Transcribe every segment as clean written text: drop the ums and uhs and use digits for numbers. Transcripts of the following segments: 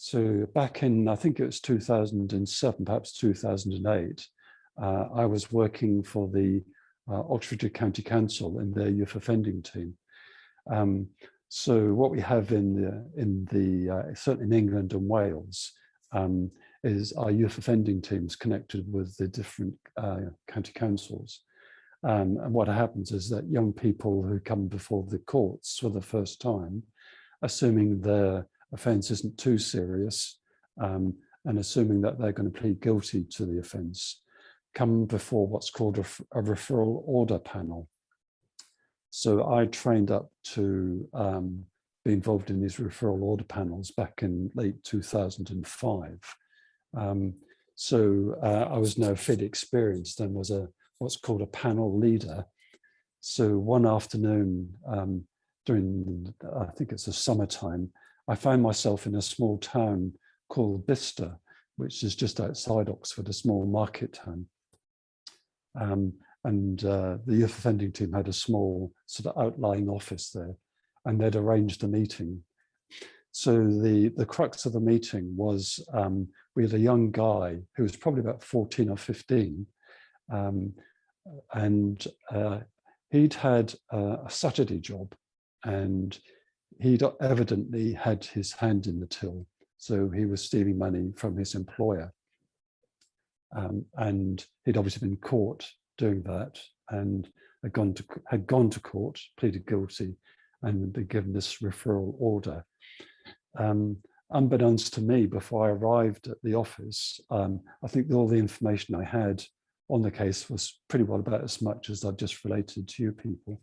So back in, I think it was 2007, perhaps 2008, I was working for the Oxfordshire County Council in their youth offending team. So what we have certainly in England and Wales, is our youth offending teams connected with the different county councils. And what happens is that young people who come before the courts for the first time, assuming their offence isn't too serious, and assuming that they're going to plead guilty to the offence, come before what's called a referral order panel. So I trained up to be involved in these referral order panels back in late 2005. So I was now fairly experienced and was what's called a panel leader. So one afternoon during, I think it's the summertime, I found myself in a small town called Bicester, which is just outside Oxford, a small market town. The youth offending team had a small sort of outlying office there, and they'd arranged a meeting. So the crux of the meeting was we had a young guy who was probably about 14 or 15, and he'd had a Saturday job, and he'd evidently had his hand in the till. So he was stealing money from his employer. And he'd obviously been caught doing that, and had gone to court, pleaded guilty, and been given this referral order. Unbeknownst to me, before I arrived at the office, I think all the information I had on the case was pretty well about as much as I've just related to you people.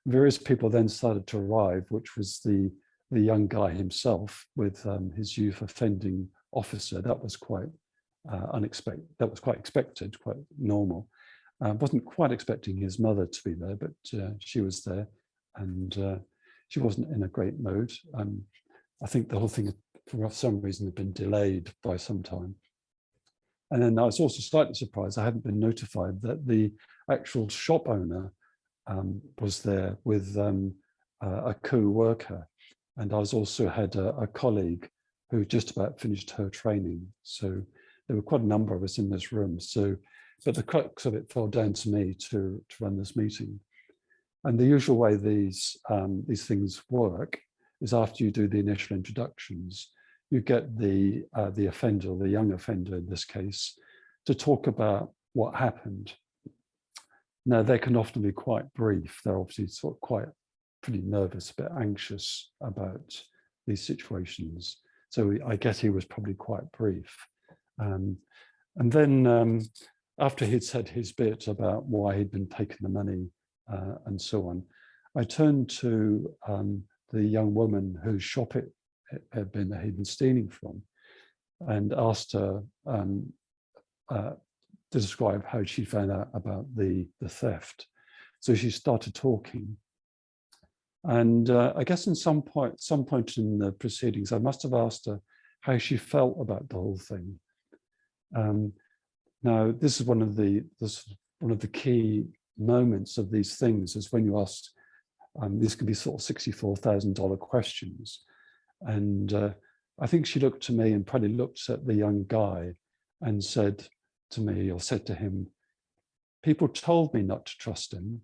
Various people then started to arrive, which was the young guy himself with his youth offending officer. That was quite unexpected. That was quite expected, quite normal. Wasn't quite expecting his mother to be there, but she was there, and she wasn't in a great mood. I think the whole thing, for some reason, had been delayed by some time. And then I was also slightly surprised I hadn't been notified that the actual shop owner was there with a co-worker, and I was also had a colleague who just about finished her training. So there were quite a number of us in this room. So, but the crux of it fell down to me to run this meeting. And the usual way these things work is after you do the initial introductions, you get the offender, or the young offender in this case, to talk about what happened. Now, they can often be quite brief. They're obviously sort of quite pretty nervous, a bit anxious about these situations. So I guess he was probably quite brief. And then after he'd said his bit about why he'd been taking the money and so on, I turned to the young woman whose shop it had been stealing from, and asked her to describe how she found out about the theft. So she started talking, and I guess in some point in the proceedings, I must have asked her how she felt about the whole thing. Now, this is one of the key moments of these things, is when you ask, these can be sort of $64,000 questions. And I think she looked to me and probably looked at the young guy and said to me, or said to him, "People told me not to trust him."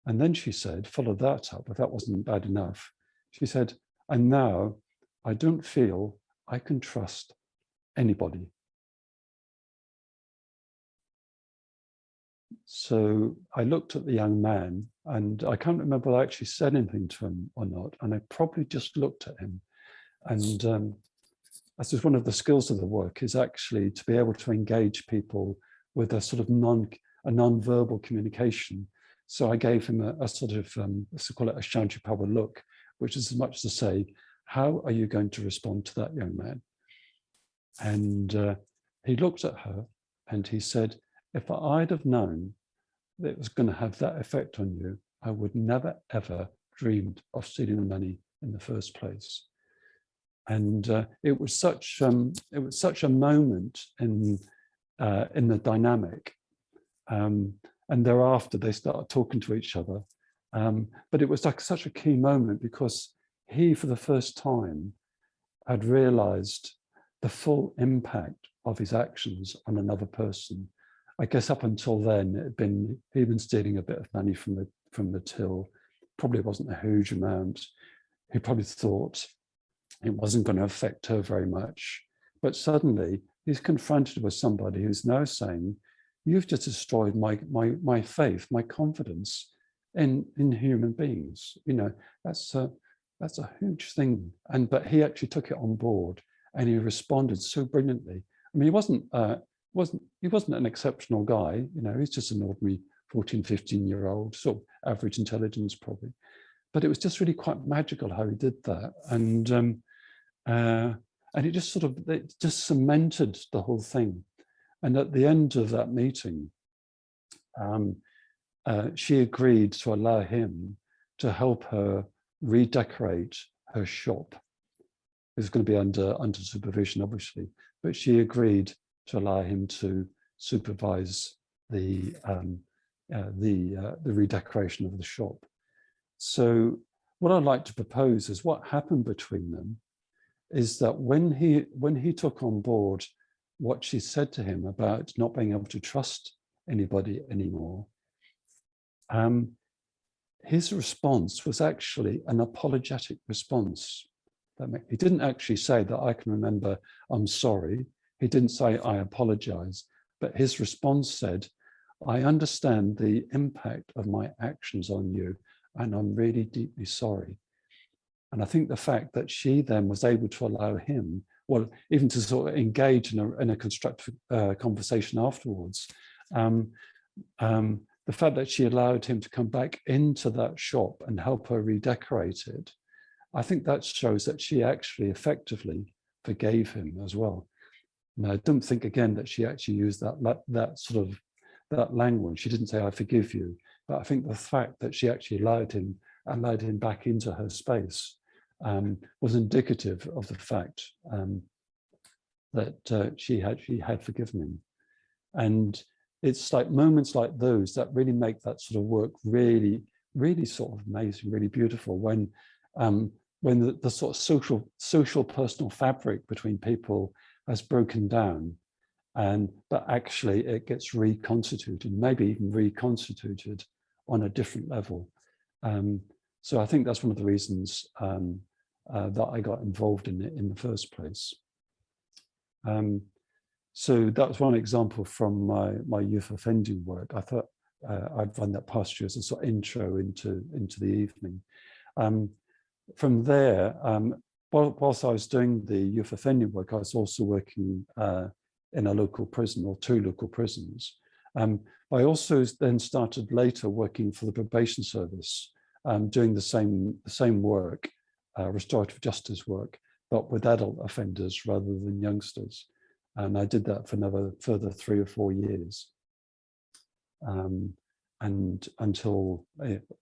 And then she said, followed that up, if that wasn't bad enough, she said, "And now I don't feel I can trust anybody." So I looked at the young man, and I can't remember whether I actually said anything to him or not. And I probably just looked at him. And that's just one of the skills of the work, is actually to be able to engage people with a sort of non-verbal communication. So I gave him a sort of, let's call it a Shantiprabha look, which is as much to say, how are you going to respond to that young man? And he looked at her and he said, "If I'd have known that it was going to have that effect on you, I would never, ever dreamed of stealing the money in the first place." And it was such a moment in the dynamic. And thereafter, they started talking to each other. But it was like such a key moment, because he, for the first time, had realized the full impact of his actions on another person. I guess up until then, he'd been stealing a bit of money from the till. Probably wasn't a huge amount. He probably thought it wasn't going to affect her very much. But suddenly he's confronted with somebody who's now saying, you've just destroyed my faith, my confidence in human beings. You know, that's a huge thing. But he actually took it on board, and he responded so brilliantly. I mean, he wasn't an exceptional guy. You know, he's just an ordinary 14, 15-year-old, sort of average intelligence probably. But it was just really quite magical how he did that. And it just cemented the whole thing. And at the end of that meeting, she agreed to allow him to help her redecorate her shop. It was going to be under supervision, obviously, but she agreed to allow him to supervise the redecoration of the shop. So what I'd like to propose is what happened between them is that when he took on board what she said to him about not being able to trust anybody anymore, his response was actually an apologetic response. He didn't actually say that I can remember, I'm sorry. He didn't say I apologize, but his response said, I understand the impact of my actions on you, and I'm really deeply sorry. And I think the fact that she then was able to allow him, well, even to sort of engage in a constructive conversation afterwards, the fact that she allowed him to come back into that shop and help her redecorate it, I think that shows that she actually effectively forgave him as well. And I don't think, again, that she actually used that language. She didn't say, I forgive you. But I think the fact that she actually allowed him back into her space was indicative of the fact that she had forgiven him. And it's like moments like those that really make that sort of work really, really sort of amazing, really beautiful, when the sort of social personal fabric between people has broken down, but actually it gets reconstituted, maybe even reconstituted on a different level. So I think that's one of the reasons that I got involved in it in the first place. So that was one example from my youth offending work. I thought I'd run that past you as a sort of intro into the evening. From there, whilst I was doing the youth offending work, I was also working in a local prison, or two local prisons. I also then started later working for the probation service, doing the same work, restorative justice work, but with adult offenders rather than youngsters. And I did that for another further 3 or 4 years. And until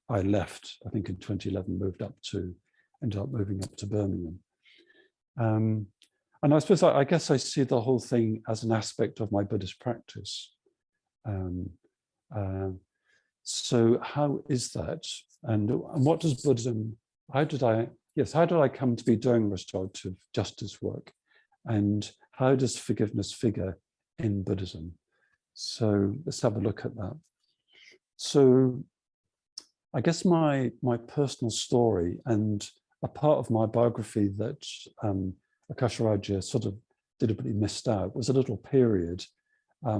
I left, I think in 2011, ended up moving up to Birmingham. And I suppose, I guess I see the whole thing as an aspect of my Buddhist practice. So how is that? And what does Buddhism, how did I come to be doing restorative justice work? And how does forgiveness figure in Buddhism? So let's have a look at that. So I guess my personal story, and a part of my biography that Akasharaja sort of deliberately missed out, was a little period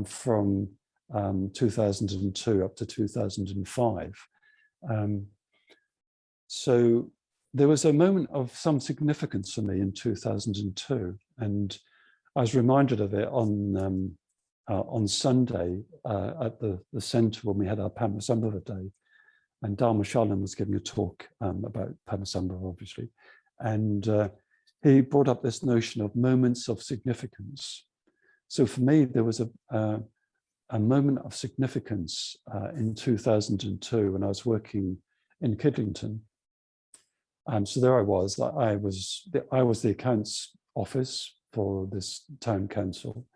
from 2002 up to 2005. So there was a moment of some significance for me in 2002, and I was reminded of it on Sunday at the centre when we had our Padmasambhava Day, and Dharma Shalom was giving a talk about Padmasambhava, obviously, and he brought up this notion of moments of significance. So for me, there was a moment of significance in 2002 when I was working in Kidlington. So there I was the accounts office for this town council.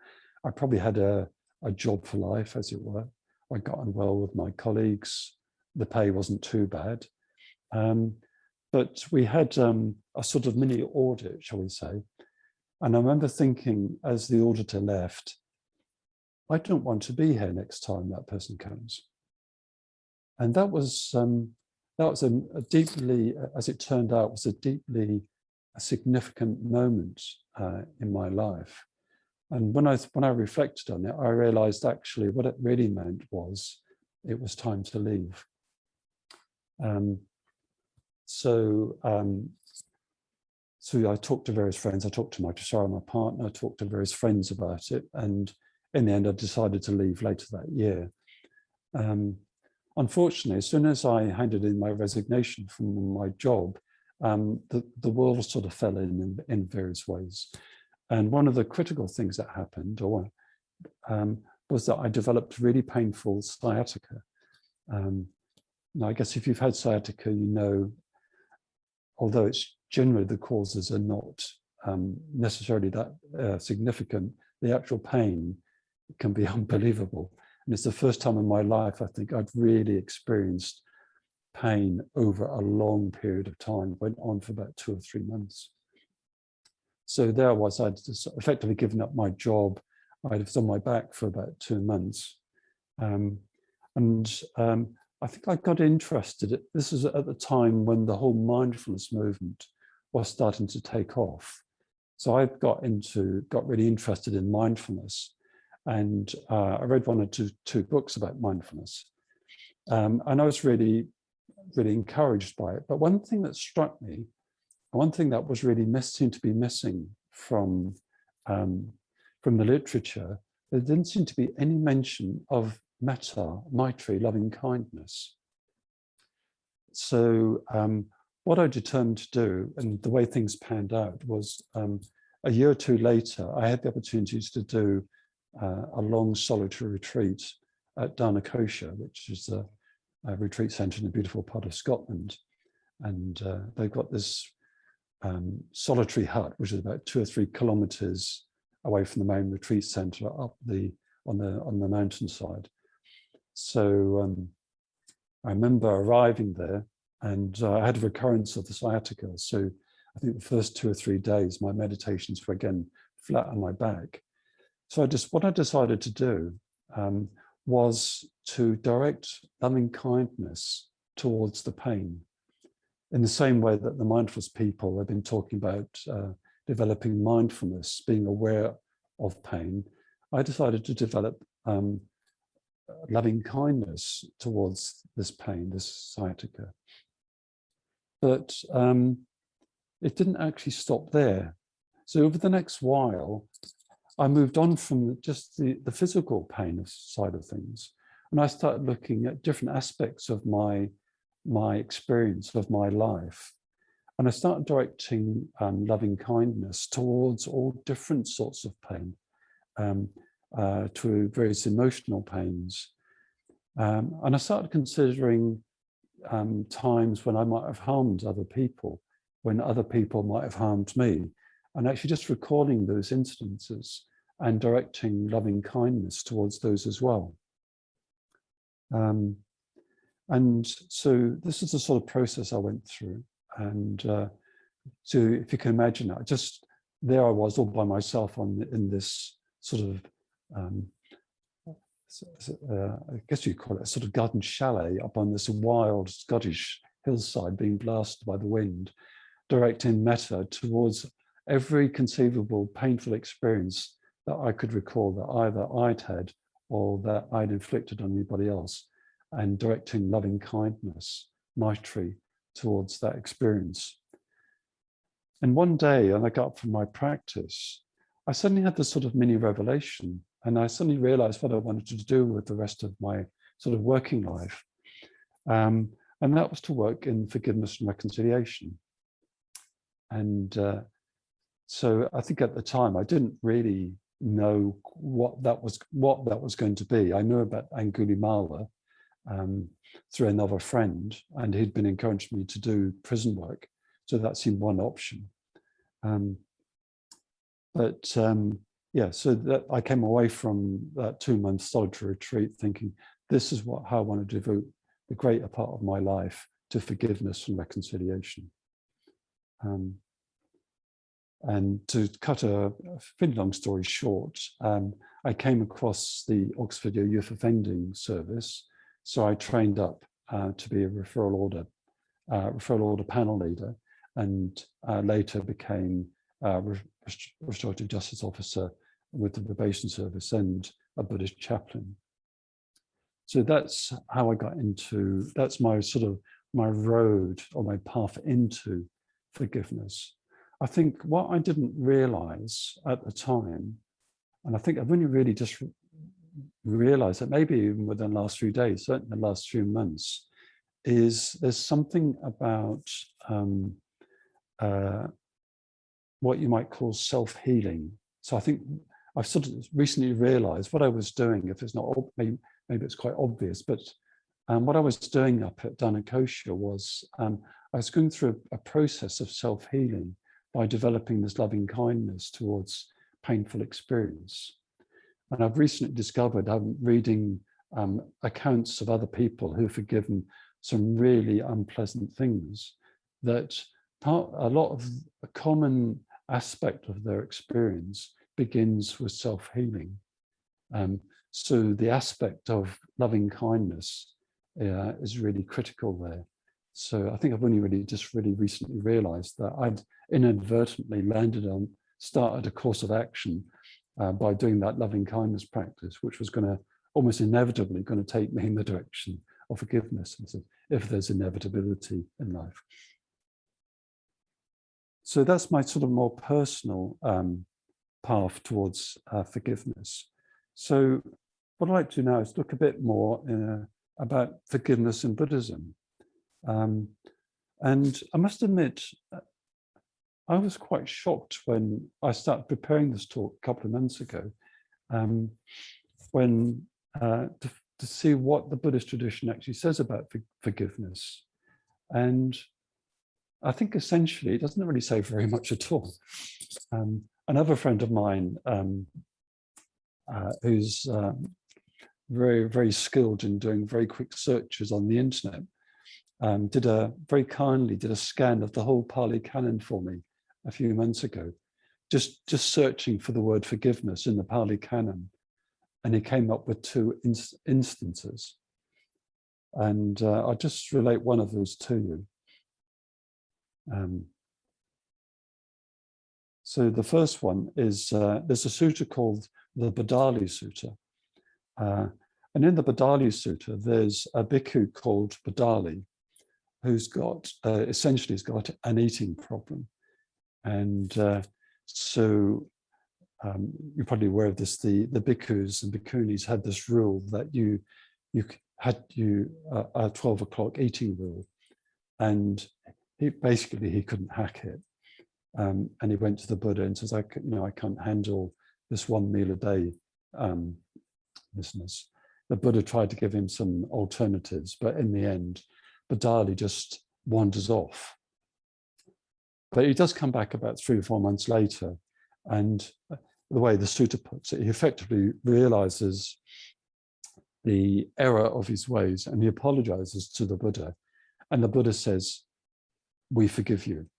I probably had a job for life, as it were. I got on well with my colleagues. The pay wasn't too bad. But we had a sort of mini audit, shall we say, And I remember thinking, as the auditor left, I don't want to be here next time that person comes. And that was a deeply, as it turned out, was a deeply significant moment in my life. And when I reflected on it, I realized actually what it really meant was it was time to leave. So I talked to various friends. I talked to my partner. I talked to various friends about it, and in the end, I decided to leave later that year. Unfortunately, as soon as I handed in my resignation from my job, the world sort of fell in various ways. And one of the critical things that happened was that I developed really painful sciatica. Now, I guess if you've had sciatica, you know, although it's generally the causes are not necessarily that significant, the actual pain can be unbelievable. And it's the first time in my life, I think, I'd really experienced pain over a long period of time, went on for about 2 or 3 months. So there I was, I'd effectively given up my job. I was on my back for about 2 months. I think I got interested. This was at the time when the whole mindfulness movement was starting to take off. So I got really interested in mindfulness. And I read 1 or 2 books about mindfulness. And I was really, really encouraged by it. But one thing that struck me, one thing that was really seemed to be missing from the literature, there didn't seem to be any mention of metta, maitri, loving kindness. So what I determined to do, and the way things panned out, was a year or 2 later, I had the opportunities to do a long solitary retreat at Dharmakosha, which is a retreat centre in a beautiful part of Scotland. And they've got this solitary hut, which is about 2 or 3 kilometres away from the main retreat centre up on the mountainside. So I remember arriving there, and I had a recurrence of the sciatica. So I think the first 2 or 3 days, my meditations were again flat on my back. So what I decided to do was to direct loving kindness towards the pain, in the same way that the mindfulness people have been talking about developing mindfulness, being aware of pain. I decided to develop loving kindness towards this pain, this sciatica. But it didn't actually stop there. So over the next while, I moved on from just the physical pain side of things, and I started looking at different aspects of my experience of my life. And I started directing loving kindness towards all different sorts of pain, to various emotional pains. And I started considering times when I might have harmed other people, when other people might have harmed me, and actually just recalling those instances and directing loving kindness towards those as well. And so this is the sort of process I went through. And so if you can imagine, there I was all by myself in this sort of, I guess you'd call it a sort of garden chalet up on this wild Scottish hillside being blasted by the wind, directing metta towards every conceivable painful experience that I could recall that either I'd had or that I'd inflicted on anybody else, and directing loving kindness, maitri, towards that experience. And one day, when I got up from my practice, I suddenly had this sort of mini revelation, and I suddenly realized what I wanted to do with the rest of my sort of working life. And that was to work in forgiveness and reconciliation. And so I think at the time, I didn't really know what that was going to be. I knew about Angulimala through another friend, and he'd been encouraging me to do prison work. So that seemed one option. Yeah, so that I came away from that 2-month solitary retreat thinking, this is how I want to devote the greater part of my life, to forgiveness and reconciliation. And to cut a fairly long story short, I came across the Oxford Youth Offending Service. So I trained up to be a referral order panel leader, and later became a restorative justice officer with the probation service and a Buddhist chaplain. So that's how I got into, that's my sort of my road or my path into forgiveness. I think what I didn't realize at the time, and I think I've only really just realized that maybe even within the last few days, certainly the last few months, is there's something about what you might call self-healing. So I think I've sort of recently realized what I was doing, if it's not, maybe it's quite obvious, but what I was doing up at Dhanakosha was I was going through a process of self-healing by developing this loving kindness towards painful experience. And I've recently discovered, I'm reading accounts of other people who've forgiven some really unpleasant things, that a lot of a common aspect of their experience begins with self-healing. So the aspect of loving kindness is really critical there. So I think I've only really recently realized that I'd inadvertently started a course of action by doing that loving kindness practice, which was going to almost inevitably going to take me in the direction of forgiveness, if there's inevitability in life. So that's my sort of more personal path towards forgiveness. So what I'd like to do now is look a bit more about forgiveness in Buddhism. And I must admit, I was quite shocked when I started preparing this talk a couple of months ago, when to see what the Buddhist tradition actually says about forgiveness. And I think essentially it doesn't really say very much at all. Another friend of mine who's very, very skilled in doing very quick searches on the internet, very kindly did a scan of the whole Pali Canon for me a few months ago, just searching for the word forgiveness in the Pali Canon, and he came up with two instances. And I'll just relate one of those to you. So the first one is, there's a sutta called the Badali Suta. And in the Badali Suta, there's a bhikkhu called Badali, who's got, essentially has got an eating problem. And so you're probably aware of this, the bhikkhus and bhikkhunis had this rule that you had a 12 o'clock eating rule, and he couldn't hack it. And he went to the Buddha and says, I can't handle this one meal a day business. The Buddha tried to give him some alternatives, but in the end, Badali just wanders off. But he does come back about 3 or 4 months later, and the way the sutta puts it, he effectively realizes the error of his ways, and he apologizes to the Buddha. And the Buddha says, "We forgive you."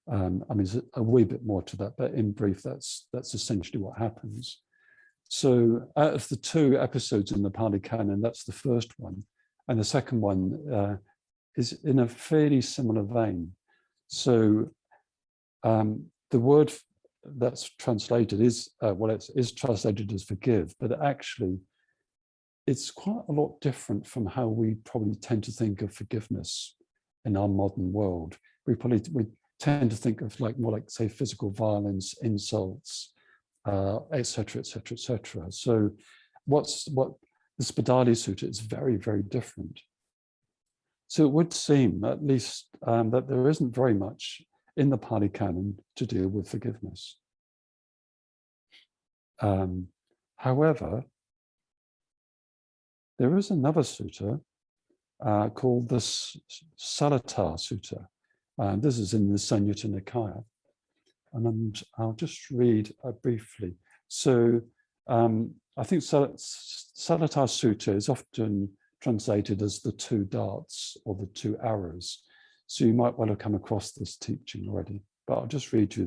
I mean, there's a wee bit more to that, but in brief, that's essentially what happens. So out of the 2 episodes in the Pali Canon, that's the first one. And the second one is in a fairly similar vein. So the word that's translated is, it is translated as forgive, but actually it's quite a lot different from how we probably tend to think of forgiveness in our modern world. We tend to think of more like say physical violence, insults, etc., etc., etc. So what this Badali Sutta is very, very different. So it would seem, at least, that there isn't very much in the Pali Canon to deal with forgiveness. However, there is another sutta called the Salata Sutta. This is in the Samyutta Nikaya. And I'll just read briefly. So I think Salata Sutta is often translated as the 2 darts or the 2 arrows. So you might well have come across this teaching already, but I'll just read you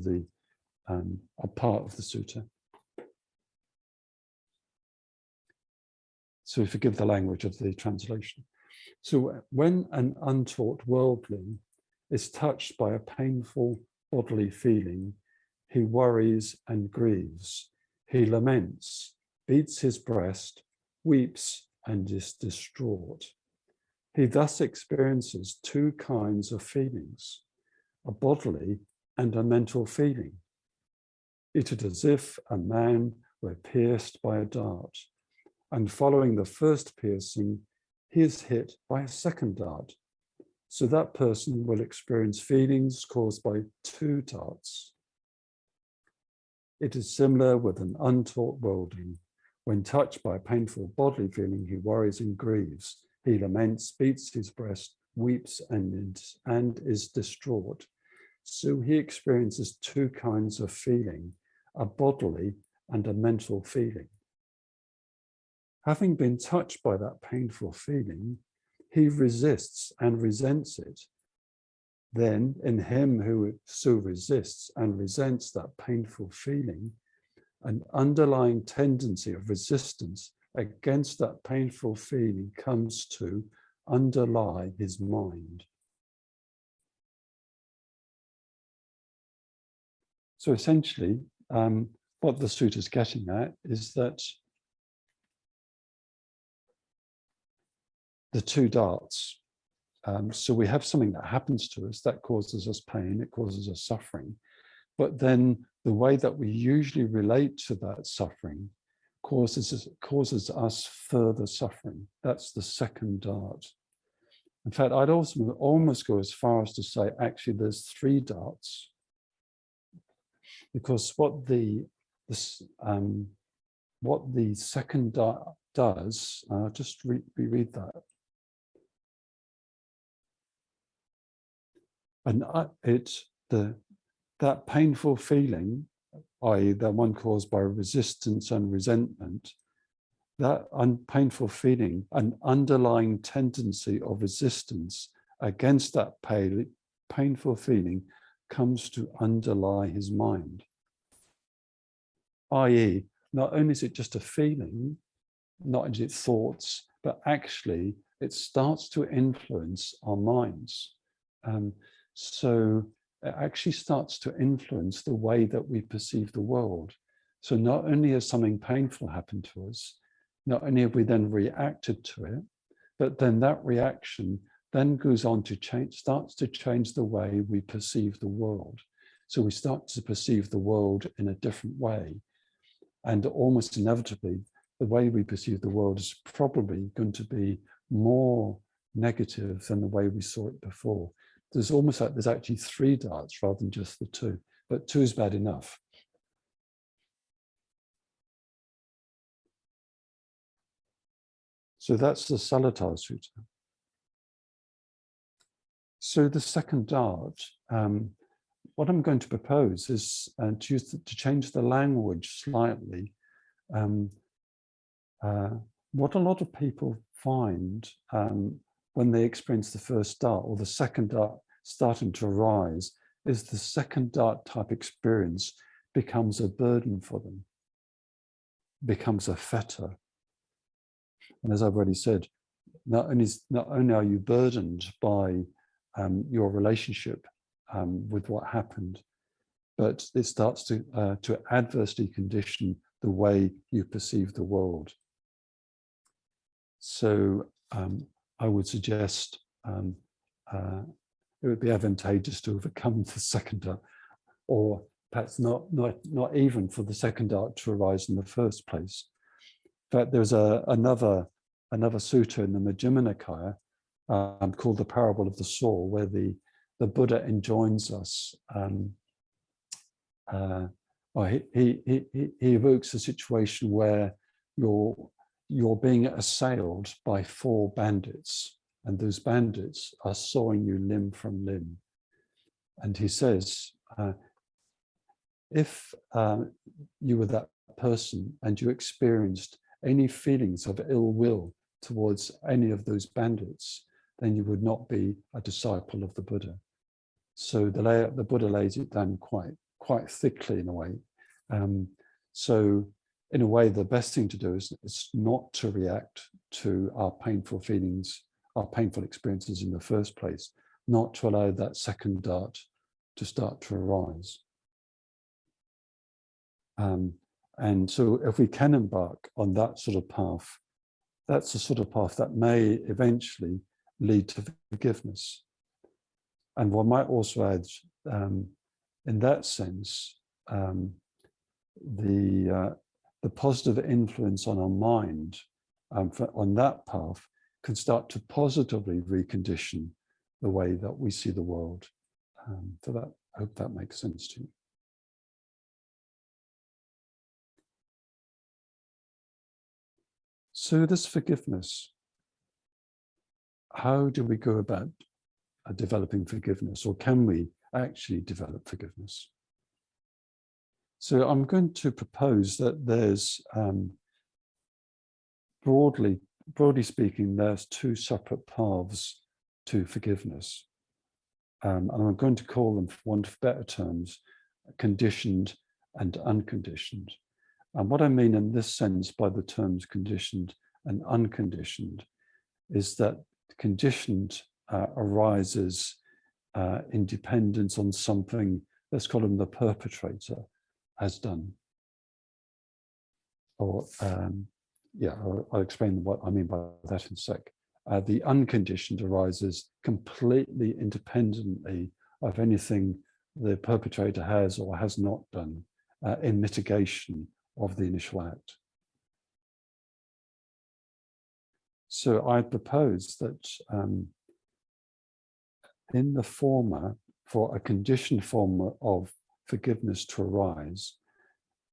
are part of the sutta. So forgive the language of the translation. So when an untaught worldling is touched by a painful bodily feeling, he worries and grieves. He laments, beats his breast, weeps, and is distraught. He thus experiences two kinds of feelings, a bodily and a mental feeling. It is as if a man were pierced by a dart, and following the first piercing, he is hit by a second dart. So that person will experience feelings caused by two darts. It is similar with an untaught worldling. When touched by a painful bodily feeling, he worries and grieves. He laments, beats his breast, weeps, and is distraught. So he experiences two kinds of feeling, a bodily and a mental feeling. Having been touched by that painful feeling, he resists and resents it. Then, in him who so resists and resents that painful feeling, an underlying tendency of resistance against that painful feeling comes to underlie his mind. So essentially, what the sutta is getting at is that the two darts. So we have something that happens to us that causes us pain, it causes us suffering. But then the way that we usually relate to that suffering causes us further suffering. That's the second dart. In fact, I'd also almost go as far as to say, actually, there's three darts. Because what the second dart does, just reread that. And that painful feeling, i.e. the one caused by resistance and resentment, that painful feeling, an underlying tendency of resistance against that painful feeling comes to underlie his mind. i.e. not only is it just a feeling, not only its thoughts, but actually it starts to influence our minds. So it actually starts to influence the way that we perceive the world. So not only has something painful happened to us, not only have we then reacted to it, but then that reaction then goes on to starts to change the way we perceive the world. So we start to perceive the world in a different way. And almost inevitably, the way we perceive the world is probably going to be more negative than the way we saw it before. There's almost like there's actually three darts rather than just the two, but two is bad enough. So that's the Salata Sutta. So the second dart, what I'm going to propose is to change the language slightly. What a lot of people find when they experience the first dart or the second dart starting to arise is the second dart type experience becomes a burden for them, becomes a fetter. And as I've already said, not only are you burdened by your relationship with what happened, but it starts to adversely condition the way you perceive the world. So I would suggest it would be advantageous to overcome the second dart, or perhaps not even for the second dart to arise in the first place. In fact, there's another sutta in the Majjhima Nikaya called the Parable of the Saw, where the Buddha enjoins us. He evokes a situation where you're being assailed by four bandits, and those bandits are sawing you limb from limb. And he says, if you were that person and you experienced any feelings of ill will towards any of those bandits, then you would not be a disciple of the Buddha. So the Buddha lays it down quite quite thickly in a way. So in a way, the best thing to do is not to react to our painful feelings, our painful experiences in the first place, not to allow that second dart to start to arise. And so if we can embark on that sort of path, that's the sort of path that may eventually lead to forgiveness. And one might also add, in that sense, the positive influence on our mind on that path can start to positively recondition the way that we see the world. So that, I hope that makes sense to you. So this forgiveness, how do we go about developing forgiveness, or can we actually develop forgiveness? So I'm going to propose that there's, broadly speaking, there's two separate paths to forgiveness. And I'm going to call them, for want of better terms, conditioned and unconditioned. And what I mean in this sense by the terms conditioned and unconditioned is that conditioned arises in dependence on something, let's call him the perpetrator, has done. Or yeah, I'll explain what I mean by that in a sec. The unconditioned arises completely independently of anything the perpetrator has or has not done in mitigation of the initial act. So I propose that in the former, for a conditioned form of forgiveness to arise,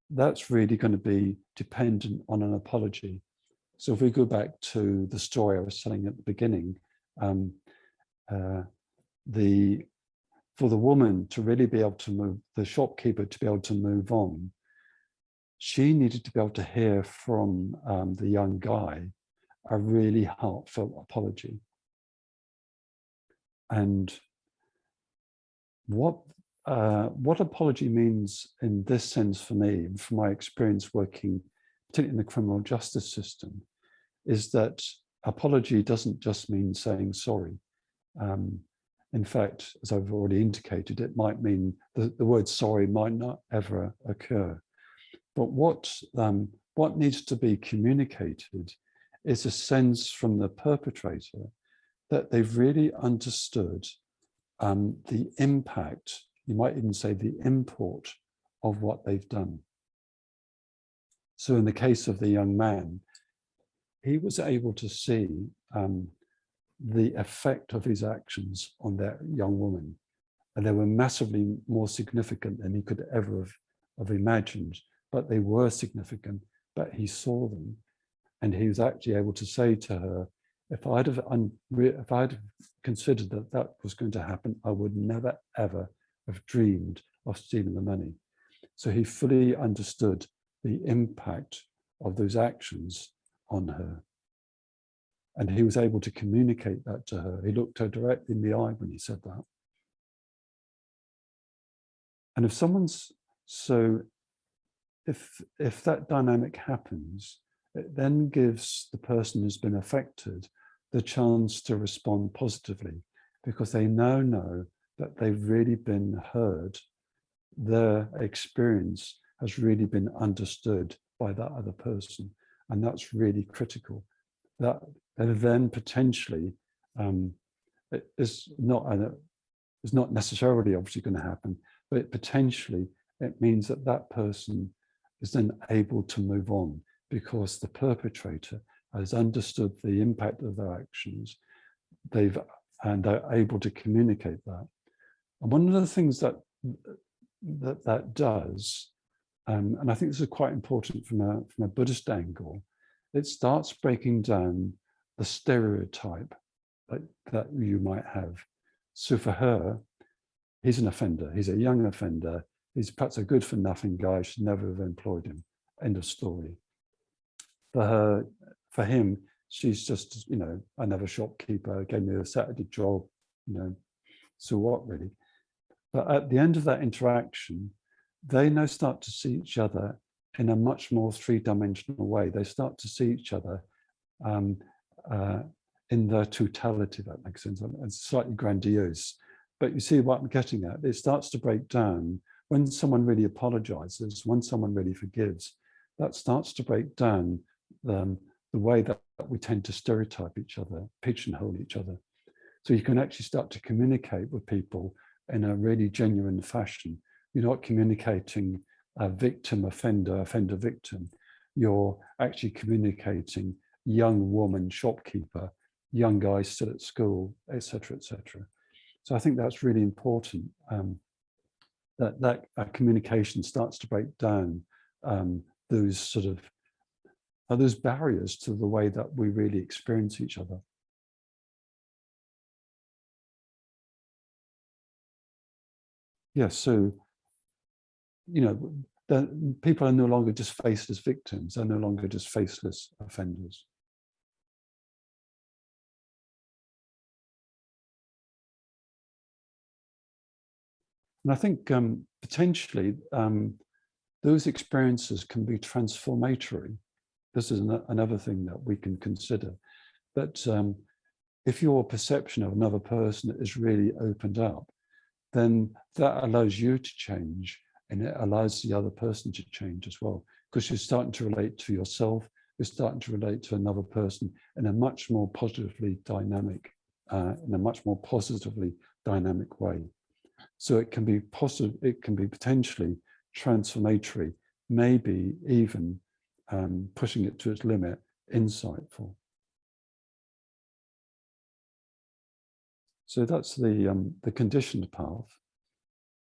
that's really going to be dependent on an apology. So if we go back to the story I was telling at the beginning, for the woman to really be able to move, the shopkeeper to be able to move on, she needed to be able to hear from the young guy a really heartfelt apology. And what apology means in this sense for me, from my experience working, particularly in the criminal justice system, is that apology doesn't just mean saying sorry. In fact, as I've already indicated, it might mean the word sorry might not ever occur. But what needs to be communicated is a sense from the perpetrator that they've really understood the impact, you might even say the import of what they've done. So in the case of the young man, he was able to see the effect of his actions on that young woman. And they were massively more significant than he could ever have imagined, but they were significant, but he saw them. And he was actually able to say to her, if I'd have considered that that was going to happen, I would never, ever have dreamed of stealing the money. So he fully understood the impact of those actions on her. And he was able to communicate that to her. He looked her directly in the eye when he said that. And if someone's, so if that dynamic happens, it then gives the person who's been affected the chance to respond positively, because they now know that they've really been heard. Their experience has really been understood by that other person. And that's really critical. That then potentially is not necessarily obviously going to happen, but potentially it means that that person is then able to move on, because the perpetrator has understood the impact of their actions. They're able to communicate that. And one of the things that does, and I think this is quite important from a Buddhist angle, it starts breaking down the stereotype that you might have. So for her, he's an offender. He's a young offender. He's perhaps a good-for-nothing guy. Should never have employed him. End of story. For him, she's just, another shopkeeper, gave me a Saturday job, so what really? But at the end of that interaction, they now start to see each other in a much more three-dimensional way. They start to see each other um, in their totality, if that makes sense. It's slightly grandiose, but you see what I'm getting at. It starts to break down when someone really apologizes, when someone really forgives. That starts to break down the way that we tend to stereotype each other, pigeonhole each other. So you can actually start to communicate with people in a really genuine fashion. You're not communicating a victim, offender, offender, victim. You're actually communicating young woman, shopkeeper, young guy still at school, etc., etc. So I think that's really important, that communication starts to break down those sort of those barriers to the way that we really experience each other. Yeah, so, you know, the people are no longer just faceless victims, they're no longer just faceless offenders. And I think potentially those experiences can be transformatory. This is another thing that we can consider. That if your perception of another person is really opened up, then that allows you to change, and it allows the other person to change as well, because you're starting to relate to yourself, you're starting to relate to another person in a much more positively dynamic, way. So it can be positive, it can be potentially transformatory, maybe even pushing it to its limit, insightful. So that's the conditioned path,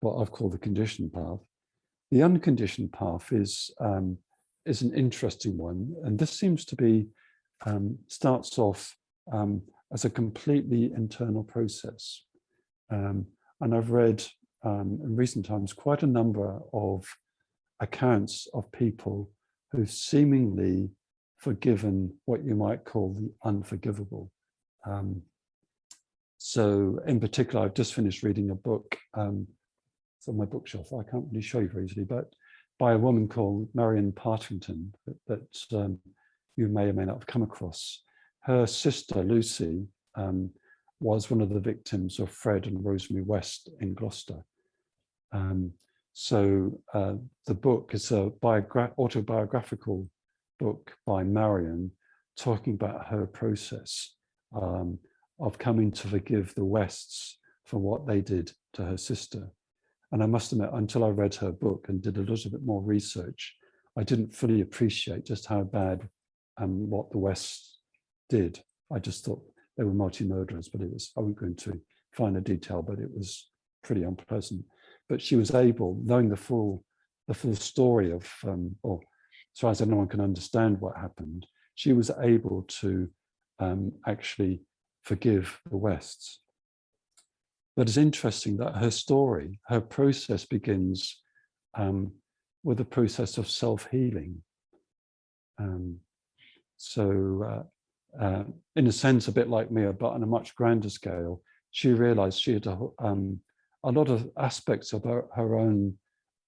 what I've called the conditioned path. The unconditioned path is an interesting one, and this seems to be starts off as a completely internal process. And I've read in recent times quite a number of accounts of people who've seemingly forgiven what you might call the unforgivable. So in particular, I've just finished reading a book, it's on my bookshelf, I can't really show you very easily, but by a woman called Marion Partington that you may or may not have come across. Her sister, Lucy, was one of the victims of Fred and Rosemary West in Gloucester. So the book is a autobiographical book by Marion, talking about her process of coming to forgive the Wests for what they did to her sister. And I must admit, until I read her book and did a little bit more research, I didn't fully appreciate just how bad what the Wests did. I just thought they were multi-murderers, but it was, I won't go into finer detail, but it was pretty unpleasant. But she was able, knowing the full story of, or as far as anyone can understand what happened, she was able to actually forgive the Wests. But it's interesting that her story, her process begins with a process of self-healing. In a sense, a bit like me, but on a much grander scale, she realized she had a lot of aspects about her own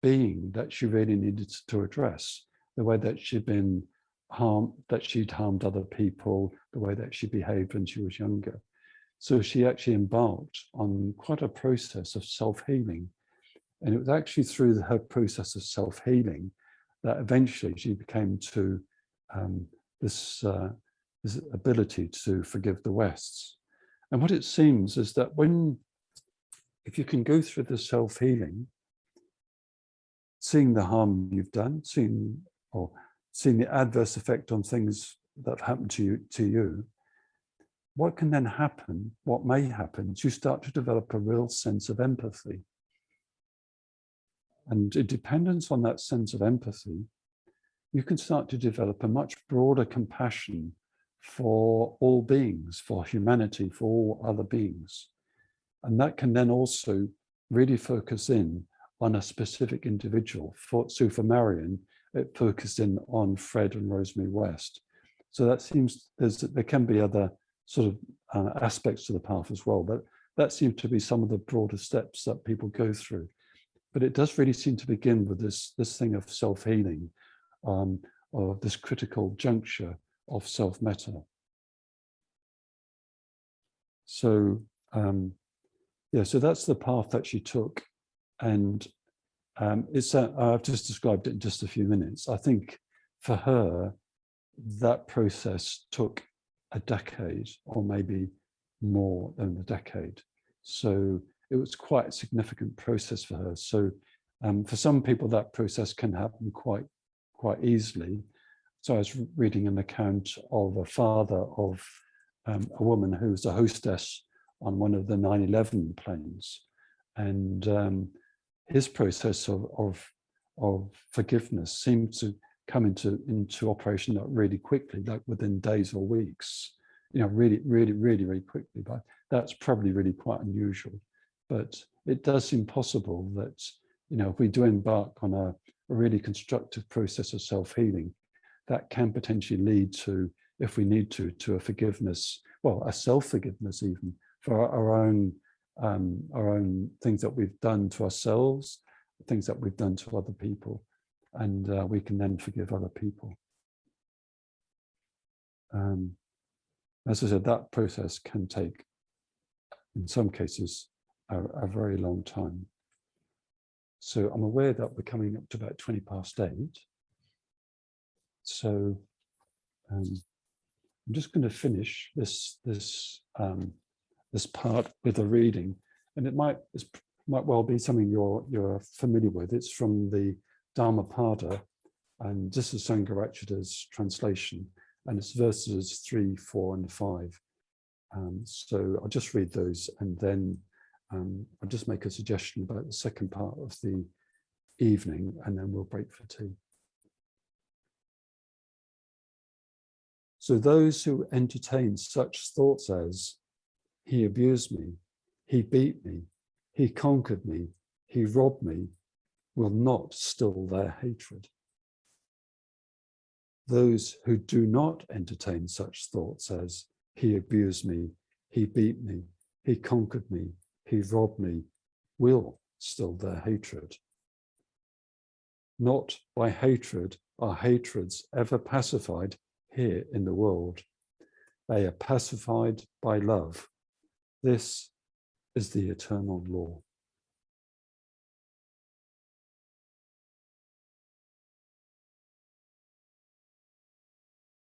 being that she really needed to address. The way that she'd been harmed, that she'd harmed other people, the way that she behaved when she was younger. So she actually embarked on quite a process of self-healing. And it was actually through her process of self-healing that eventually she became to this ability to forgive the Wests. And what it seems is that if you can go through the self-healing, seeing the harm you've done, seeing the adverse effect on things that have happened to you, what can then happen, what may happen, is you start to develop a real sense of empathy. And in dependence on that sense of empathy, you can start to develop a much broader compassion for all beings, for humanity, for all other beings. And that can then also really focus in on a specific individual. So for Marion, it focused in on Fred and Rosemary West. So that seems, there can be other sort of aspects to the path as well, but that seems to be some of the broader steps that people go through. But it does really seem to begin with this thing of self-healing, or this critical juncture of self-metta. So yeah, so that's the path that she took, and it's I've just described it in just a few minutes. I think for her, that process took a decade, or maybe more than a decade. So it was quite a significant process for her. So for some people, that process can happen quite easily. So I was reading an account of a father of a woman who was a hostess on one of the 9/11 planes, and his process of forgiveness seemed to come into operation really quickly, like within days or weeks, really quickly. But that's probably really quite unusual. But it does seem possible that, if we do embark on a really constructive process of self-healing, that can potentially lead to, if we need to a forgiveness, well, a self-forgiveness even, for our own things that we've done to ourselves, things that we've done to other people, and we can then forgive other people. As I said, that process can take, in some cases, a very long time. So I'm aware that we're coming up to about 8:20. So I'm just going to finish this part with a reading, and it might well be something you're familiar with. It's from the Dhammapada, and this is Sangharakshita's translation, and it's verses 3, 4, and 5. So I'll just read those, and then I'll just make a suggestion about the second part of the evening, and then we'll break for tea. So those who entertain such thoughts as, he abused me, he beat me, he conquered me, he robbed me, will not still their hatred. Those who do not entertain such thoughts as, he abused me, he beat me, he conquered me, he robbed me, will still their hatred. Not by hatred are hatreds ever pacified here in the world. They are pacified by love. This is the eternal law.